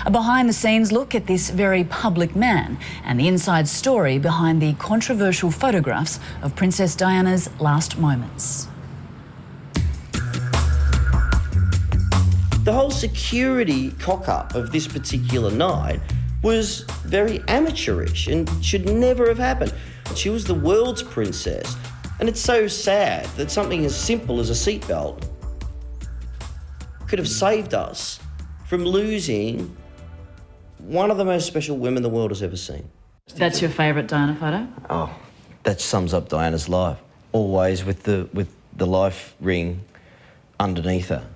A behind-the-scenes look at this very public man and the inside story behind the controversial photographs of Princess Diana's last moments. The whole security cock-up of this particular night was very amateurish and should never have happened. She was the world's princess, and it's so sad that something as simple as a seatbelt could have saved us from losing one of the most special women the world has ever seen. That's your favourite Diana photo? Oh, that sums up Diana's life. Always with the life ring underneath her.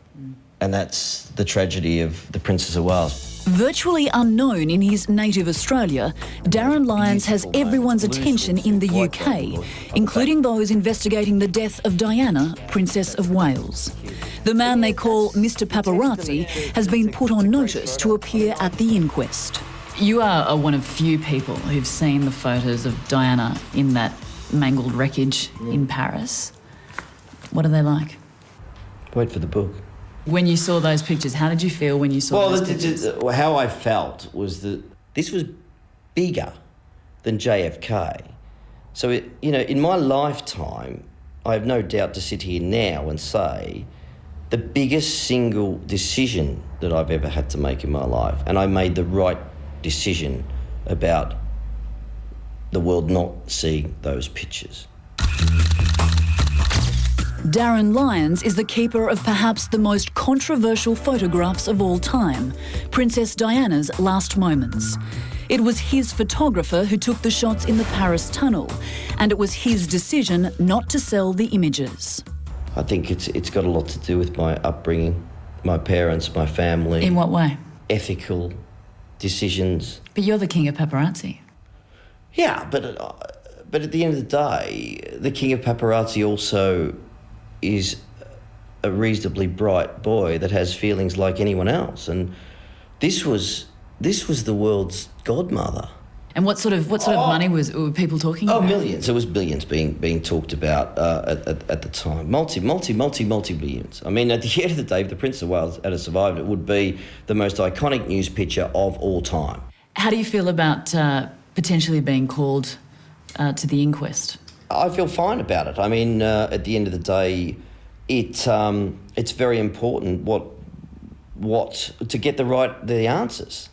And that's the tragedy of the Princess of Wales. Virtually unknown in his native Australia, Darryn Lyons has everyone's attention in the UK, including those investigating the death of Diana, Princess of Wales. The man they call Mr. Paparazzi has been put on notice to appear at the inquest. You are one of few people who've seen the photos of Diana in that mangled wreckage in Paris. What are they like? Wait for the book. When you saw those pictures, how did you feel when you saw those pictures? How I felt was that this was bigger than JFK. So, in my lifetime, I have no doubt to sit here now and say the biggest single decision that I've ever had to make in my life, and I made the right decision about the world not seeing those pictures. Darryn Lyons is the keeper of perhaps the most controversial photographs of all time, Princess Diana's last moments. It was his photographer who took the shots in the Paris tunnel, and it was his decision not to sell the images. I think it's got a lot to do with my upbringing, my parents, my family. In what way? Ethical decisions. But you're the king of paparazzi. Yeah, but at the end of the day, the king of paparazzi also is a reasonably bright boy that has feelings like anyone else, and this was the world's godmother. And what sort of money were people talking about? Oh, millions. There was billions being talked about at the time. Multi billions. I mean, at the end of the day, if the Prince of Wales had survived, it would be the most iconic news picture of all time. How do you feel about potentially being called to the inquest? I feel fine about it. I mean, at the end of the day, it's very important to get the answers.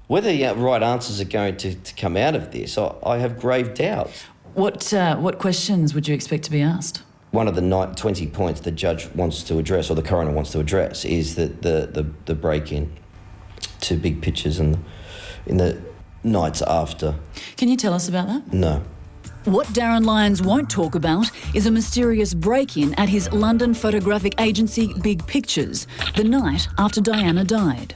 Whether the right answers are going to come out of this, I have grave doubts. What questions would you expect to be asked? One of the 20 points the judge wants to address, or the coroner wants to address, is that the break-in to big pictures in the nights after. Can you tell us about that? No. What Darryn Lyons won't talk about is a mysterious break-in at his London photographic agency Big Pictures the night after Diana died.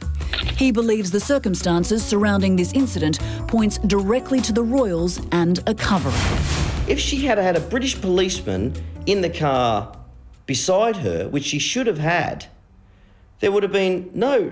He believes the circumstances surrounding this incident points directly to the royals and a cover-up. If she had had a British policeman in the car beside her, which she should have had, there would have been no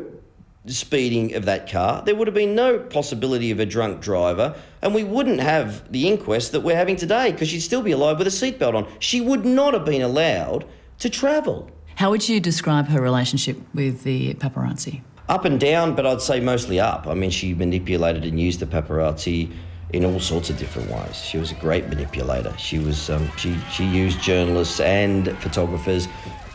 speeding of that car, there would have been no possibility of a drunk driver, and we wouldn't have the inquest that we're having today, because she'd still be alive with a seatbelt on. She would not have been allowed to travel. How would you describe her relationship with the paparazzi? Up and down, but I'd say mostly up. I mean, she manipulated and used the paparazzi in all sorts of different ways. She was a great manipulator. She was she used journalists and photographers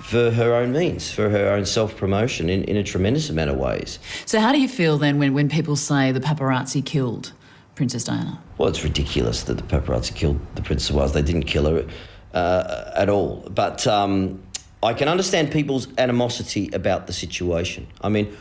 for her own means, for her own self-promotion in a tremendous amount of ways. So how do you feel then when people say the paparazzi killed Princess Diana? Well, it's ridiculous that the paparazzi killed the Princess of Wales. They didn't kill her at all. But I can understand people's animosity about the situation. I think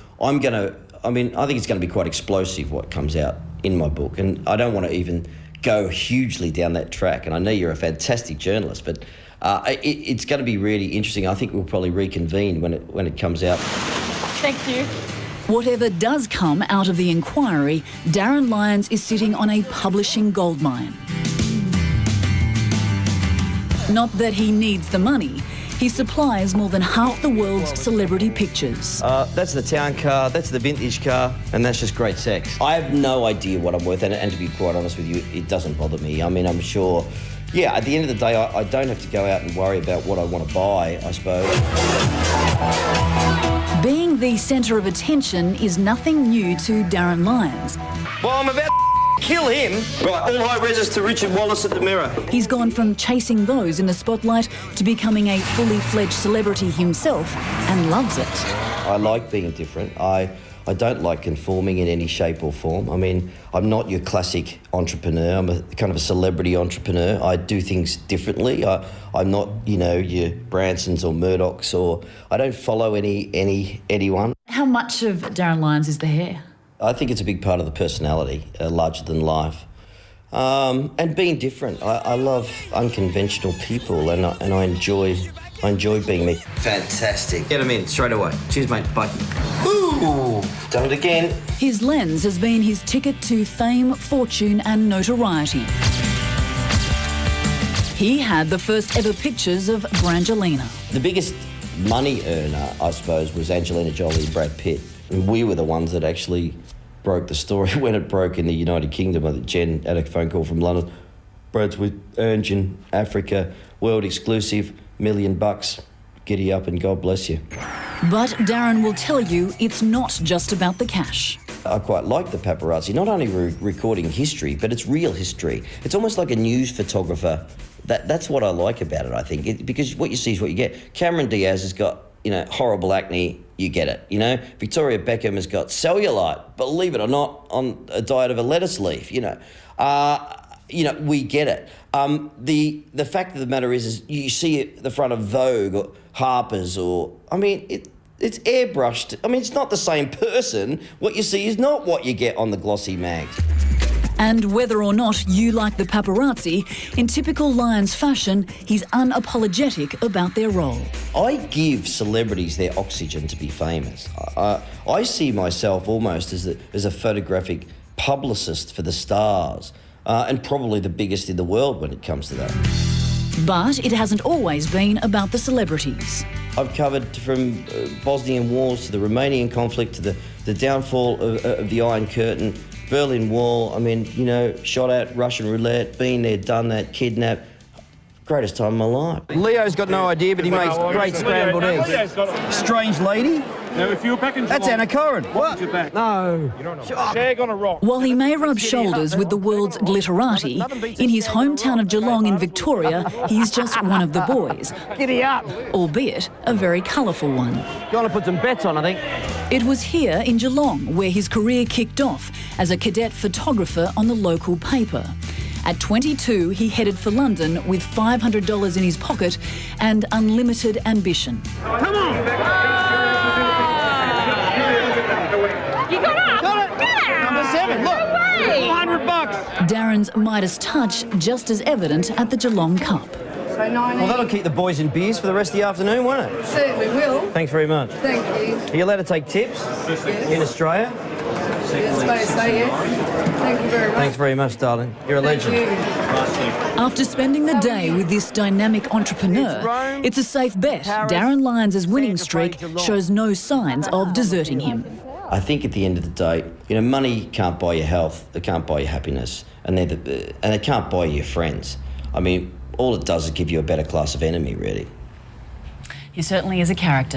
it's going to be quite explosive what comes out in my book, and I don't want to even go hugely down that track. And I know you're a fantastic journalist, but it's going to be really interesting. I think we'll probably reconvene when it comes out. Thank you. Whatever does come out of the inquiry, Darryn Lyons is sitting on a publishing goldmine. Not that he needs the money. He supplies more than half the world's celebrity pictures. That's the town car, that's the vintage car, and that's just great sex. I have no idea what I'm worth, and to be quite honest with you, it doesn't bother me. I mean, I'm sure, yeah, at the end of the day, I don't have to go out and worry about what I want to buy, I suppose. Being the centre of attention is nothing new to Darryn Lyons. Well, I'm about to kill him. Right, all high reses to Richard Wallace at the Mirror. He's gone from chasing those in the spotlight to becoming a fully fledged celebrity himself and loves it. I like being different. I don't like conforming in any shape or form. I mean, I'm not your classic entrepreneur. I'm a kind of a celebrity entrepreneur. I do things differently. I'm not, you know, your Bransons or Murdochs, or I don't follow anyone. How much of Darryn Lyons is the hair? I think it's a big part of the personality, larger than life. And being different. I love unconventional people, and I enjoy being me. Fantastic. Get him in straight away. Cheers, mate. Bye. Ooh, done it again. His lens has been his ticket to fame, fortune and notoriety. He had the first ever pictures of Brangelina. The biggest money earner, I suppose, was Angelina Jolie and Brad Pitt. And we were the ones that actually broke the story when it broke in the United Kingdom. I think Jen had a phone call from London. Brad's with Ernst in Africa, world exclusive, $1 million. Giddy up and God bless you. But Darryn will tell you it's not just about the cash. I quite like the paparazzi, not only recording history, but it's real history. It's almost like a news photographer. That's what I like about it, I think, because what you see is what you get. Cameron Diaz has got, you know, horrible acne, you get it, you know. Victoria Beckham has got cellulite, believe it or not, on a diet of a lettuce leaf, you know. We get it. The fact of the matter is you see it at the front of Vogue or Harper's, or, I mean, it's airbrushed. I mean, it's not the same person. What you see is not what you get on the glossy mags. And whether or not you like the paparazzi, in typical Lyons fashion, he's unapologetic about their role. I give celebrities their oxygen to be famous. I see myself almost as a photographic publicist for the stars, and probably the biggest in the world when it comes to that. But it hasn't always been about the celebrities. I've covered from Bosnian wars to the Romanian conflict to the downfall of the Iron Curtain, Berlin Wall. I mean, you know, shot at, Russian roulette, been there, done that, kidnapped. Greatest time of my life. Leo's got no idea, but he makes great scrambled eggs. Strange lady? Now, if you're back in That's Anna Coren. What? No. You don't know. Shag on a rock. While he may rub shoulders with the world's glitterati, in his hometown of Geelong in Victoria, he's just one of the boys. Giddy up. Albeit a very colourful one. You want to put some bets on, I think. It was here in Geelong where his career kicked off as a cadet photographer on the local paper. At 22, he headed for London with $500 in his pocket and unlimited ambition. Come on! You got Got it! Yeah. Number 7, look! $400. Darren's Midas touch just as evident at the Geelong Cup. So 19. Well, that'll keep the boys in beers for the rest of the afternoon, won't it? Certainly will. Thanks very much. Thank you. Are you allowed to take tips in Australia? Yes, may I say yes. Thank you very much. Thanks very much, darling. You're a legend. Thank you. After spending the day with this dynamic entrepreneur, it's a safe bet Darryn Lyons' winning streak shows no signs of deserting him. I think at the end of the day, you know, money can't buy you health, it can't buy you happiness, and it can't buy you your friends. I mean, all it does is give you a better class of enemy, really. He certainly is a character.